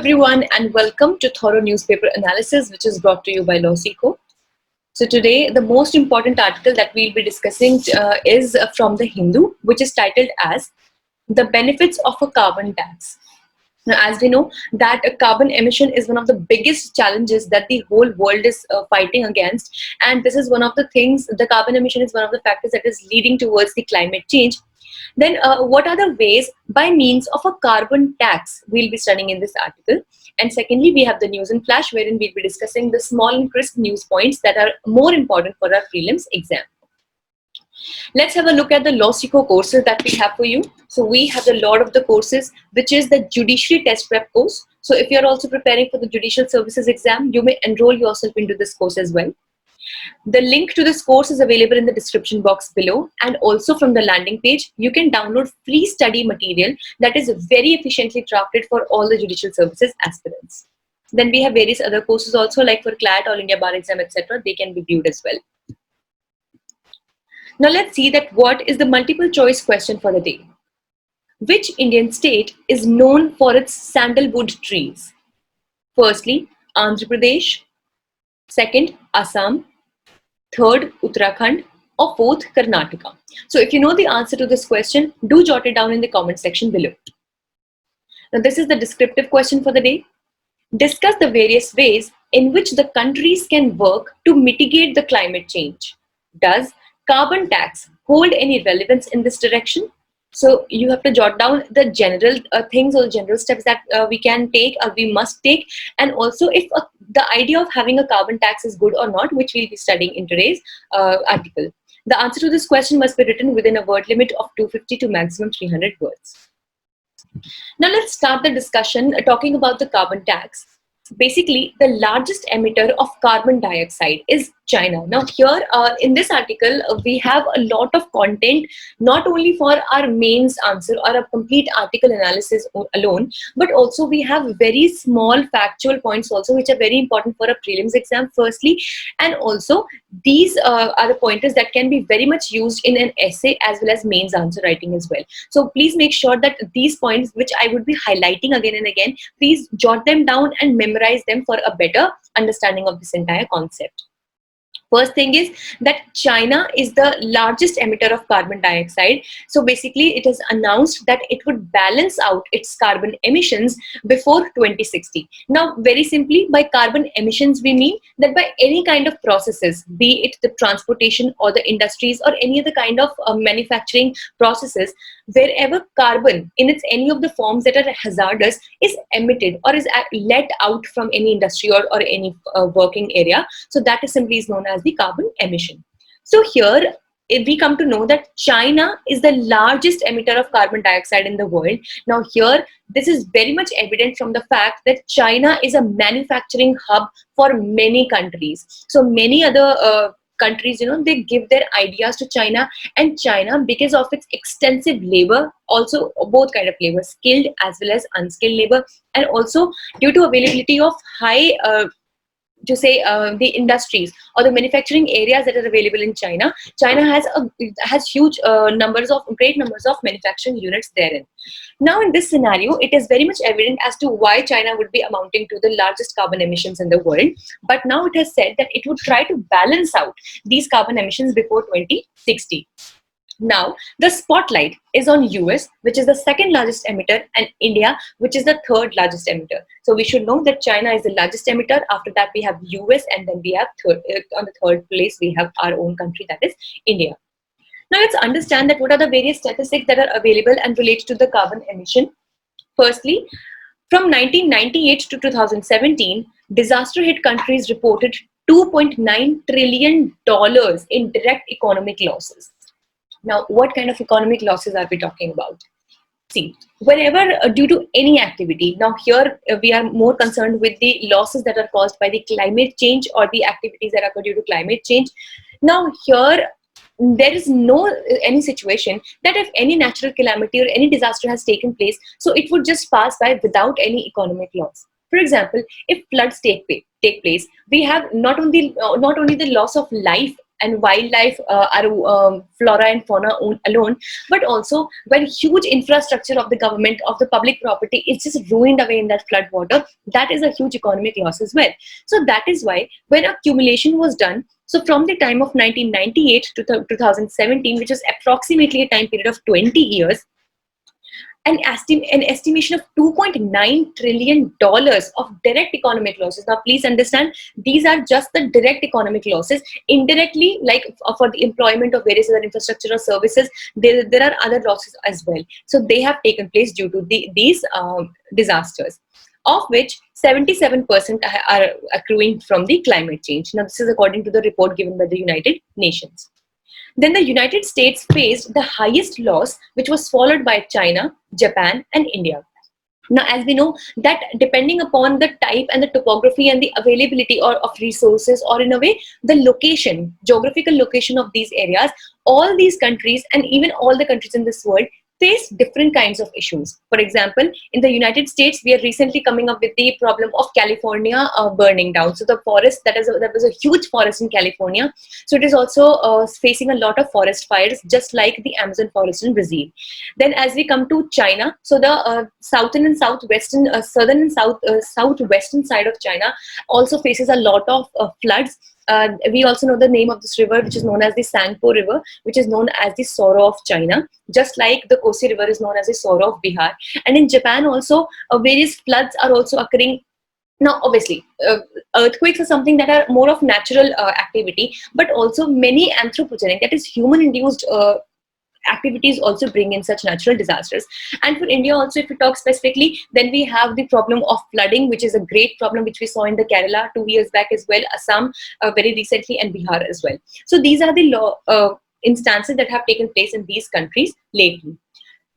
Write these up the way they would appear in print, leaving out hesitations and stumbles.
everyone, and welcome to Thorough Newspaper Analysis, which is brought to you by LawSikho. So today, the most important article that we'll be discussing is from the Hindu, which is titled as "The Benefits of a Carbon Tax." Now, as we know, that carbon emission is one of the biggest challenges that the whole world is fighting against, and this is one of the things. The carbon emission is one of the factors that is leading towards the climate change. Then what are the ways by means of a carbon tax we'll be studying in this article. And secondly, we have the news in flash, wherein we'll be discussing the small and crisp news points that are more important for our prelims exam. Let's have a look at the LawSikho courses that we have for you. So we have the lot of the courses, which is the Judiciary Test Prep course. So if you're also preparing for the Judicial Services exam, you may enroll yourself into this course as well. The link to this course is available in the description box below, and also from the landing page, you can download free study material that is very efficiently drafted for all the judicial services aspirants. Then we have various other courses also, like for CLAT, All India Bar Exam, etc. They can be viewed as well. Now let's see that what is the multiple choice question for the day. Which Indian state is known for its sandalwood trees? Firstly, Andhra Pradesh. Second, Assam. Third, Uttarakhand, or fourth, Karnataka. So if you know the answer to this question, do jot it down in the comment section below. Now this is the descriptive question for the day. Discuss the various ways in which the countries can work to mitigate the climate change. Does carbon tax hold any relevance in this direction? So you have to jot down the general things or general steps that we can take or we must take, and also if the idea of having a carbon tax is good or not, which we'll be studying in today's article. The answer to this question must be written within a word limit of 250 to maximum 300 words. Now let's start the discussion talking about the carbon tax. Basically, the largest emitter of carbon dioxide is China. Now here in this article, we have a lot of content, not only for our mains answer or a complete article analysis alone, but also we have very small factual points also, which are very important for a prelims exam firstly. And also these are the pointers that can be very much used in an essay as well as mains answer writing as well. So please make sure that these points, which I would be highlighting again and again, please jot them down and memorize them for a better understanding of this entire concept. First thing is that China is the largest emitter of carbon dioxide. So basically it is announced that it would balance out its carbon emissions before 2060. Now very simply, by carbon emissions we mean that by any kind of processes, be it the transportation or the industries or any other kind of manufacturing processes, wherever carbon in its any of the forms that are hazardous is emitted or is let out from any industry or any working area. So that is simply known as the carbon emission. So here if we come to know that China is the largest emitter of carbon dioxide in the world. Now here this is very much evident from the fact that China is a manufacturing hub for many countries. So many other countries, they give their ideas to China, and China, because of its extensive labor, also both kind of labor, skilled as well as unskilled labor, and also due to availability of high the industries or the manufacturing areas that are available in China, China has huge great numbers of manufacturing units therein. Now in this scenario, it is very much evident as to why China would be amounting to the largest carbon emissions in the world. But now it has said that it would try to balance out these carbon emissions before 2060. Now, the spotlight is on US, which is the second largest emitter, and India, which is the third largest emitter. So we should know that China is the largest emitter. After that, we have US, and then we have on the third place, we have our own country, that is India. Now, let's understand that what are the various statistics that are available and related to the carbon emission. Firstly, from 1998 to 2017, disaster-hit countries reported $2.9 trillion in direct economic losses. Now, what kind of economic losses are we talking about? See, whenever due to any activity, now here we are more concerned with the losses that are caused by the climate change or the activities that occur due to climate change. Now here, there is any situation that if any natural calamity or any disaster has taken place, so it would just pass by without any economic loss. For example, if floods take place, we have not only the loss of life and wildlife, our flora and fauna alone, but also when huge infrastructure of the government, of the public property is just ruined away in that flood water, that is a huge economic loss as well. So that is why when accumulation was done, so from the time of 1998 to 2017, which is approximately a time period of 20 years, an estimation of $2.9 trillion of direct economic losses. Now, please understand, these are just the direct economic losses. Indirectly, like for the employment of various other infrastructure or services, there are other losses as well. So they have taken place due to these disasters, of which 77% are accruing from the climate change. Now, this is according to the report given by the United Nations. Then the United States faced the highest loss, which was followed by China, Japan, and India. Now, as we know that depending upon the type and the topography and the availability of resources, or in a way, the location, geographical location of these areas, all these countries and even all the countries in this world face different kinds of issues. For example, in the United States, we are recently coming up with the problem of California burning down. So the forest, that was a huge forest in California. So it is also facing a lot of forest fires, just like the Amazon forest in Brazil. Then as we come to China, so the southern and southwestern, southern and southwestern side of China also faces a lot of floods. We also know the name of this river, which is known as the Sangpo River, which is known as the sorrow of China, just like the Kosi River is known as the sorrow of Bihar. And in Japan also, various floods are also occurring. Now, obviously, earthquakes are something that are more of natural activity, but also many anthropogenic, that is human-induced activities also bring in such natural disasters. And for India also, if we talk specifically, then we have the problem of flooding, which is a great problem which we saw in the Kerala 2 years back as well, Assam very recently, and Bihar as well. So these are the instances that have taken place in these countries lately.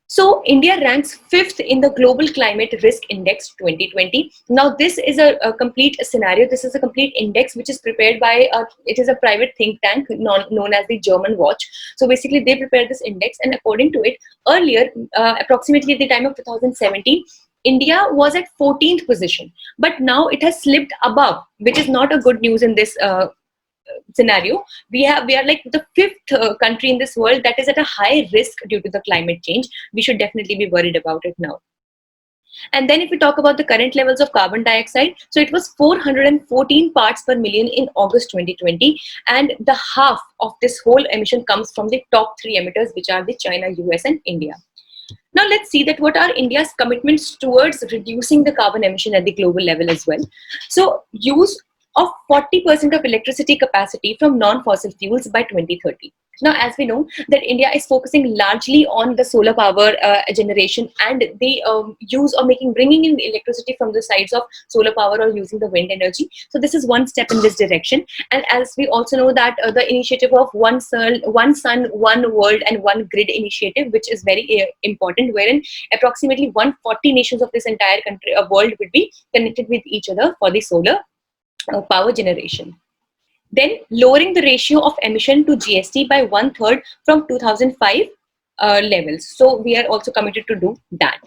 So India ranks 5th in the Global Climate Risk Index 2020. Now this is a complete scenario. This is a complete index which is prepared by, it is a private think tank known as the German Watch. So basically they prepared this index, and according to it, earlier, approximately at the time of 2017, India was at 14th position, but now it has slipped above, which is not a good news in this scenario. We are like the 5th country in this world that is at a high risk due to the climate change. We should definitely be worried about it now. And then if we talk about the current levels of carbon dioxide, so it was 414 parts per million in August 2020, and the half of this whole emission comes from the top 3 emitters, which are the China, US, and India. Now let's see that what are India's commitments towards reducing the carbon emission at the global level as well. So use of 40% of electricity capacity from non-fossil fuels by 2030. Now, as we know that India is focusing largely on the solar power generation and the use or bringing in electricity from the sides of solar power or using the wind energy. So this is one step in this direction. And as we also know that the initiative of One Sun, One World and One Grid initiative, which is very important, wherein approximately 140 nations of this entire country world would be connected with each other for the solar power generation. Then lowering the ratio of emission to GST by 1/3 from 2005 levels. So we are also committed to do that.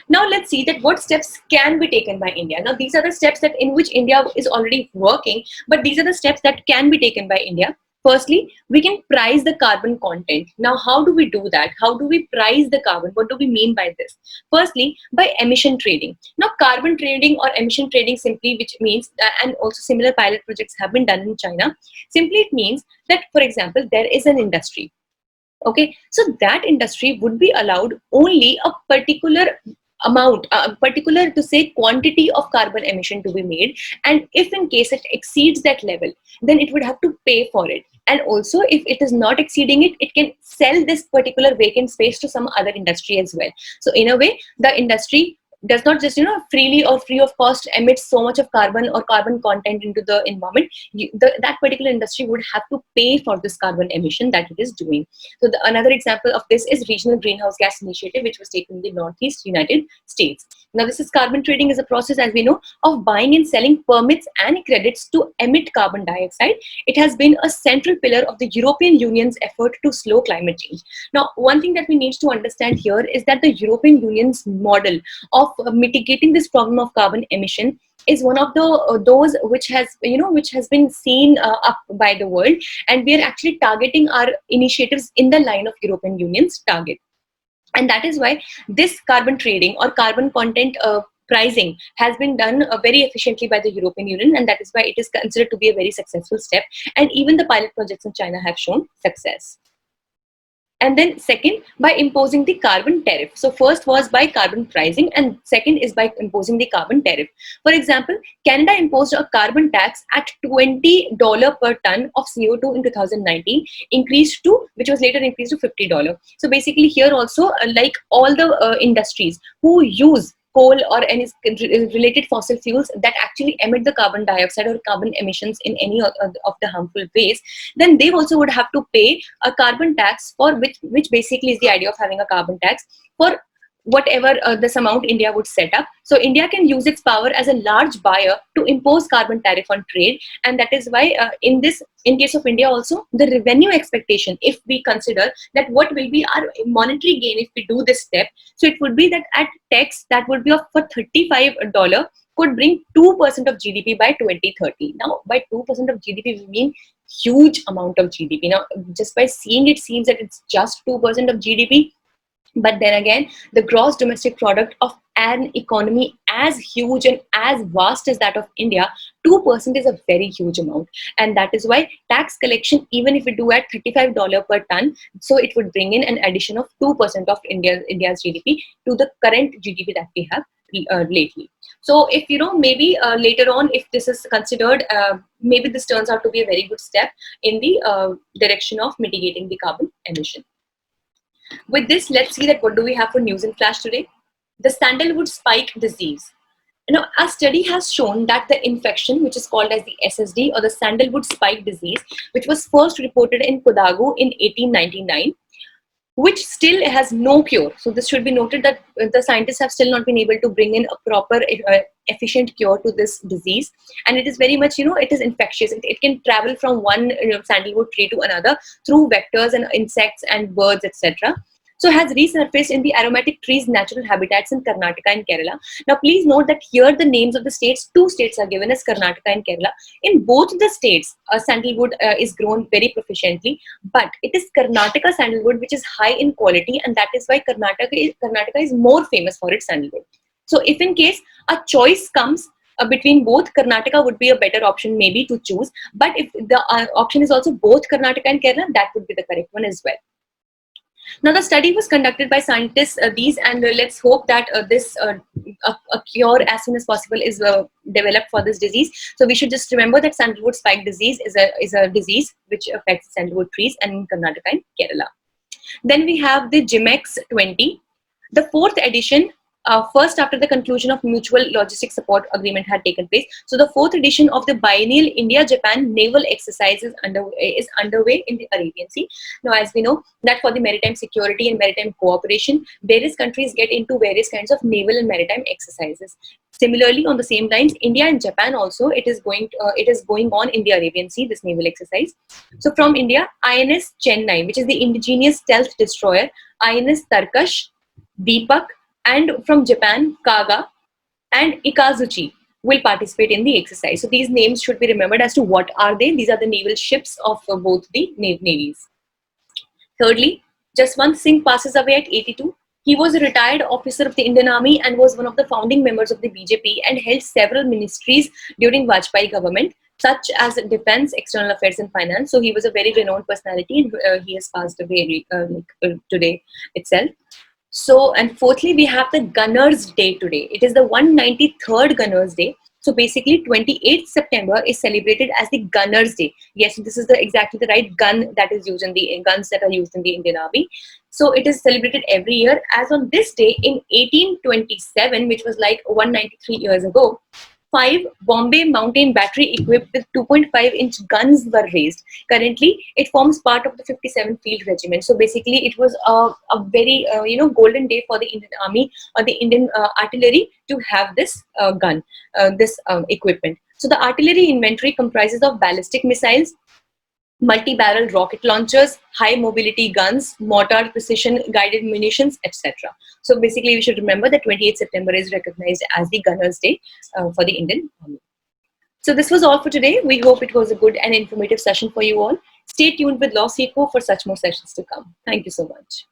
Now let's see that what steps can be taken by India. Now these are the steps that in which India is already working, but these are the steps that can be taken by India. Firstly, we can price the carbon content. Now, how do we do that? How do we price the carbon? What do we mean by this? Firstly, by emission trading. Now, carbon trading or emission trading simply, which means, and also similar pilot projects have been done in China, simply it means that, for example, there is an industry. Okay, so that industry would be allowed only a particular amount, particular to say quantity of carbon emission to be made, and if in case it exceeds that level, then it would have to pay for it. And also if it is not exceeding it, it can sell this particular vacant space to some other industry as well. So in a way, the industry does not just freely or free of cost emit so much of carbon or carbon content into the environment. That particular industry would have to pay for this carbon emission that it is doing. So another example of this is regional greenhouse gas initiative, which was taken in the Northeast United States. Now this is carbon trading is a process, as we know, of buying and selling permits and credits to emit carbon dioxide. It has been a central pillar of the European Union's effort to slow climate change. Now one thing that we need to understand here is that the European Union's model of mitigating this problem of carbon emission is one of the those which has which has been seen up by the world, and we are actually targeting our initiatives in the line of European Union's target. And that is why this carbon trading or carbon content pricing has been done very efficiently by the European Union, and that is why it is considered to be a very successful step, and even the pilot projects in China have shown success. And then second, by imposing the carbon tariff. So first was by carbon pricing, and second is by imposing the carbon tariff. For example, Canada imposed a carbon tax at $20 per ton of CO2 in 2019, increased to, which was later increased to $50. So basically here also, like all the industries who use coal or any related fossil fuels that actually emit the carbon dioxide or carbon emissions in any of the harmful ways, then they also would have to pay a carbon tax, for which basically is the idea of having a carbon tax for whatever this amount India would set up. So India can use its power as a large buyer to impose carbon tariff on trade, and that is why in case of India also, the revenue expectation, if we consider that what will be our monetary gain if we do this step, so it would be that at tax that would be of for $35 could bring 2% of GDP by 2030. Now, by 2% of GDP, we mean huge amount of GDP. Now, just by seeing it seems that it's just 2% of GDP, but then again, the gross domestic product of an economy as huge and as vast as that of India, 2% is a very huge amount. And that is why tax collection, even if we do at $35 per ton, so it would bring in an addition of 2% of India's GDP to the current GDP that we have lately. So if maybe later on, if this is considered, maybe this turns out to be a very good step in the direction of mitigating the carbon emission. With this, let's see that what do we have for news in flash today. The sandalwood spike disease. Now, a study has shown that the infection, which is called as the SSD or the sandalwood spike disease, which was first reported in Kodagu in 1899, which still has no cure. So this should be noted that the scientists have still not been able to bring in a proper efficient cure to this disease, and it is very much it is infectious. It can travel from one sandalwood tree to another through vectors and insects and birds, etc. So has resurfaced in the aromatic trees' natural habitats in Karnataka and Kerala. Now please note that here the names of the states, two states are given as Karnataka and Kerala. In both the states, sandalwood is grown very proficiently, but it is Karnataka sandalwood which is high in quality, and that is why Karnataka is more famous for its sandalwood. So if in case a choice comes between both, Karnataka would be a better option maybe to choose. But if the option is also both Karnataka and Kerala, that would be the correct one as well. Now, the study was conducted by scientists, and let's hope that a cure as soon as possible is developed for this disease. So we should just remember that sandalwood spike disease is a disease which affects sandalwood trees and in Karnataka and Kerala. Then we have the GIMEX 20, the fourth edition. First, after the conclusion of mutual logistic support agreement had taken place. So the fourth edition of the biennial India-Japan naval exercise is underway in the Arabian Sea. Now, as we know that for the maritime security and maritime cooperation, various countries get into various kinds of naval and maritime exercises. Similarly, on the same lines, India and Japan also, it is going on in the Arabian Sea, this naval exercise. So from India, INS Chennai, which is the indigenous stealth destroyer, INS Tarkash, Deepak, and from Japan, Kaga and Ikazuchi will participate in the exercise. So these names should be remembered as to what are they. These are the naval ships of both the navies. Thirdly, Jaswant Singh passes away at 82. He was a retired officer of the Indian Army and was one of the founding members of the BJP and held several ministries during Vajpayee government, such as defense, external affairs and finance. So he was a very renowned personality, and he has passed away today itself. So, and fourthly, we have the Gunners Day today. It is the 193rd Gunners Day. So basically 28th September is celebrated as the Gunners Day. Yes, this is exactly the right gun that is used in the guns that are used in the Indian Army. So it is celebrated every year, as on this day in 1827, which was like 193 years ago, 5 Bombay Mountain battery equipped with 2.5-inch guns were raised. Currently, it forms part of the 57th Field Regiment. So basically, it was a very golden day for the Indian Army or the Indian artillery to have this gun, this equipment. So the artillery inventory comprises of ballistic missiles, multi-barrel rocket launchers, high mobility guns, mortar precision guided munitions, etc. So basically, we should remember that 28th September is recognized as the Gunners' Day for the Indian Army. So this was all for today. We hope it was a good and informative session for you all. Stay tuned with LawSikho for such more sessions to come. Thank you so much.